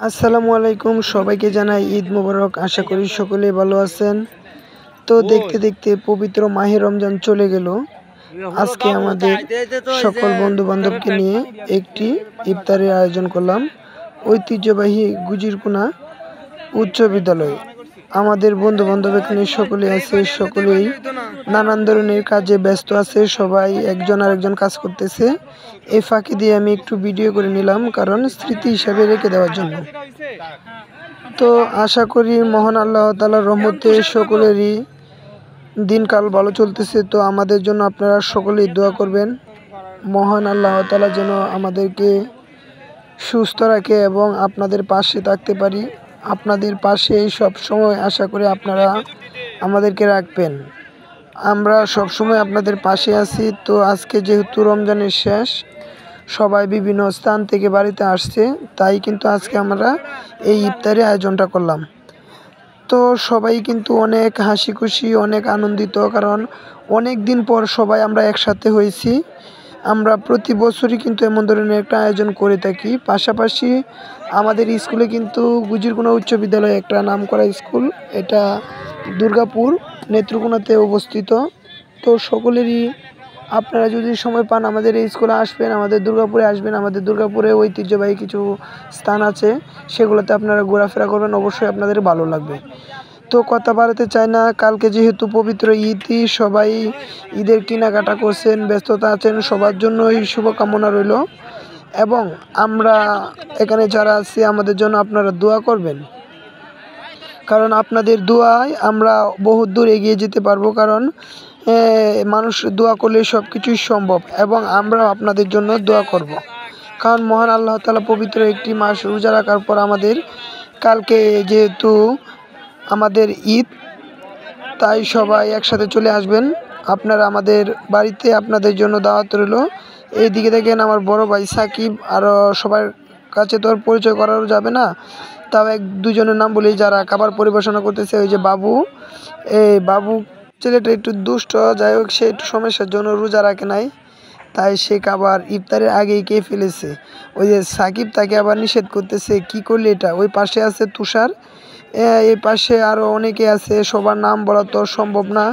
আসসালামু আলাইকুম, সবাইকে জানাই ঈদ মোবারক। আশা করি সকলেই ভালো আছেন। তো দেখতে দেখতে পবিত্র মাহে রমজান চলে গেল। আজকে আমাদের সকল বন্ধু বান্ধবকে নিয়ে একটি ইফতারের আয়োজন করলাম ঐতিহ্যবাহী গুজিরকুনা উচ্চ বিদ্যালয়ে। আমাদের বন্ধু বান্ধব এখানে সকলে আছে, সকলেই নানান ধরনের কাজে ব্যস্ত আছে, সবাই একজন আরেকজন কাজ করতেছে। এই ফাঁকি দিয়ে আমি একটু ভিডিও করে নিলাম, কারণ স্মৃতি হিসাবে রেখে দেওয়ার জন্য। তো আশা করি মহান আল্লাহ তাআলার রহমতে সকলেরই দিনকাল ভালো চলতেছে। তো আমাদের জন্য আপনারা সকলেই দোয়া করবেন, মহান আল্লাহ তাআলা যেন আমাদেরকে সুস্থ রাখে এবং আপনাদের পাশে থাকতে পারি। আপনাদের পাশে সব সময় আশা করি আপনারা আমাদেরকে রাখবেন। আমরা সব সময় আপনাদের পাশে আছি। তো আজকে যেহেতু রমজানের শেষ, সবাই বিভিন্ন স্থান থেকে বাড়িতে আসছে, তাই কিন্তু আজকে আমরা এই ইফতারের আয়োজনটা করলাম। তো সবাই কিন্তু অনেক হাসি খুশি, অনেক আনন্দিত, কারণ অনেক দিন পর সবাই আমরা একসাথে হয়েছি। আমরা প্রতি বছরই কিন্তু এমন ধরনের একটা আয়োজন করে থাকি। পাশাপাশি আমাদের স্কুলে কিন্তু গুজিরকুনা উচ্চ বিদ্যালয় একটা নামকরা স্কুল, এটা দুর্গাপুর নেত্রকোনাতে অবস্থিত। তো সকলেরই আপনারা যদি সময় পান আমাদের এই স্কুলে আসবেন, আমাদের দুর্গাপুরে আসবেন। আমাদের দুর্গাপুরে ঐতিহ্যবাহী কিছু স্থান আছে, সেগুলোতে আপনারা ঘোরাফেরা করবেন, অবশ্যই আপনাদের ভালো লাগবে। তো কথা বাড়াতে চাই না, কালকে যেহেতু পবিত্র ঈদই, সবাই ঈদের কেনাকাটা করছেন, ব্যস্ততা আছেন, সবার জন্যই শুভকামনা রইল। এবং আমরা এখানে যারা আছি আমাদের জন্য আপনারা দোয়া করবেন, কারণ আপনাদের দোয়ায় আমরা বহু দূর এগিয়ে যেতে পারবো। কারণ মানুষ দোয়া করলে সব কিছুই সম্ভব, এবং আমরাও আপনাদের জন্য দোয়া করব। কারণ মহান আল্লাহ তাআলা পবিত্র একটি মাস রোজা রাখার পর আমাদের কালকে যেহেতু আমাদের ঈদ, তাই সবাই একসাথে চলে আসবেন। আপনারা আমাদের বাড়িতে আপনাদের জন্য দাওয়াত রইল। এইদিকে দেখেন আমার বড় ভাই সাকিব, আরও সবার কাছে তো আর পরিচয় করানো যাবে না, তাও এক দুজনের নাম বলি যারা খাবার পরিবেশনা করতেছে। ওই যে বাবু, এই বাবু ছেলেটা একটু দুষ্ট, যাই হোক সে একটু সমস্যার জন্য রোজা রাখে নাই, তাই সে খাবার ইফতারের আগেই খেয়ে ফেলেছে। ওই যে সাকিব তাকে আবার নিষেধ করতেছে, কি করলে এটা। ওই পাশে আছে তুষার, এই পাশে আরও অনেকে আছে, সবার নাম বলা তো সম্ভব না।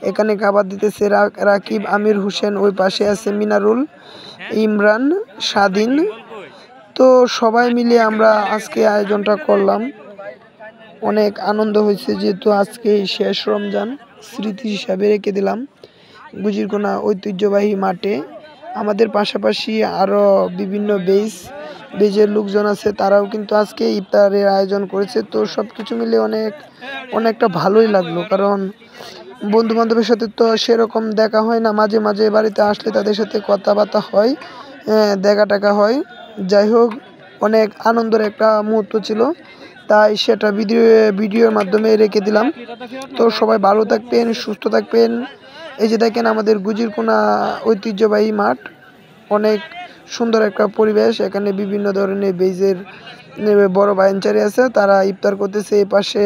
এখানে খাবার দিতেছে রাকিব, আমির হোসেন, ওই পাশে আছে মিনারুল, ইমরান, স্বাধীন। তো সবাই মিলে আমরা আজকে আয়োজনটা করলাম, অনেক আনন্দ হয়েছে। যেহেতু আজকে শেষ রমজান, স্মৃতি হিসাবে রেখে দিলাম গুজিরকুনা ঐতিহ্যবাহী মাঠে। আমাদের পাশাপাশি আরও বিভিন্ন বেজের লোকজন আছে, তারাও কিন্তু আজকে ইফতারের আয়োজন করেছে। তো সব কিছু মিলে অনেকটা ভালোই লাগলো, কারণ বন্ধু বান্ধবের সাথে তো সেরকম দেখা হয় না, মাঝে মাঝে বাড়িতে আসলে তাদের সাথে কথাবার্তা হয়, দেখা টাকা হয়। যাই হোক, অনেক আনন্দের একটা মুহূর্ত ছিল, তাই সেটা ভিডিওর মাধ্যমে রেখে দিলাম। তো সবাই ভালো থাকবেন, সুস্থ থাকবেন। এই যে দেখেন আমাদের গুজিরকুনা ঐতিহ্যবাহী মাঠ, অনেক সুন্দর একটা পরিবেশ। এখানে বিভিন্ন ধরনের বেজের বড় বায়ানচারি আছে, তারা ইফতার করতেছে। এই পাশে